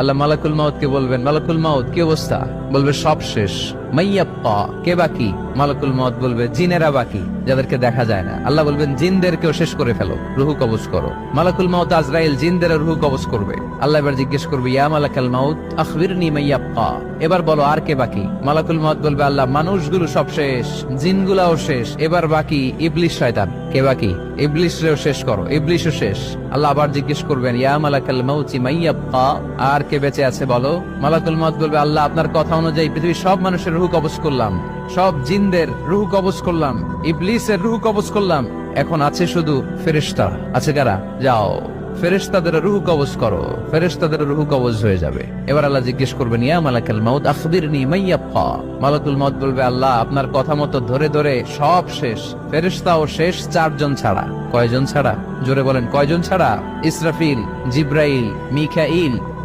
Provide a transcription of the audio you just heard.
আল্লাহ মালাকুল মাউত কে বলবেন, মালাকুল মাউত কি অবস্থা? বলবে সব শেষ। মাইয়াপ্পা, কে বাকি? মালাকুল মাউত বলবে জিনেরা বাকি, যাদেরকে দেখা যায় না। আল্লাহ বলবেন জিনদেরকেও শেষ করে ফেলো, রুহু কবজ করো। মালাকুল মাউত আজরাইল জিনদের রুহু কবজ করবে। আল্লাহ এবার জিজ্ঞেস করবে, ইয়া মালাকাল মাউত আখবিরনি মাইয়াপ্পা, এবার বলো আর কে বাকি? মালাকুল মাউত বলবে, আল্লাহ মানুষগুলো সব শেষ, জিনগুলাও শেষ, এবার বাকি ইবলিস শয়তান। কে বাকি? ইবলিসরেও শেষ করো, ইবলিসও শেষ। আল্লাহ আবার জিজ্ঞেস করবেন, ইয়া মালাকাল মাউতি মাইয়াব্বা, আর কে বেঁচে আছে বলো? মালাকুল মাউত বলবে, আল্লাহ আপনার কথা অনুযায়ী পৃথিবীর সব মানুষের রুহু কবজ করলাম, সব জিনদের রুহু কবজ করলাম, ইবলিসের রুহু কবজ করলাম, এখন আছে শুধু ফেরেশতা। আছে কারা? যাও ফেরেশতাদের রুহু কবজ করো। ফেরেশতাদের রুহু কবজ হয়ে যাবে। এবার আল্লাহ জিজ্ঞেস করবেন, ইয়া মালাকাল মাউত আখবিরনি মাইয়াব্বা। মালাকুল মাউত বলবে, আল্লাহ আপনার কথা মতো ধরে ধরে সব শেষ, ফেরেশতাও শেষ, 4 জন ছাড়া। কয়জন ছাড়া? জোরে বলেন, কয়জন ছাড়া? ইসরাফিল, জিব্রাইল, মিকাইল,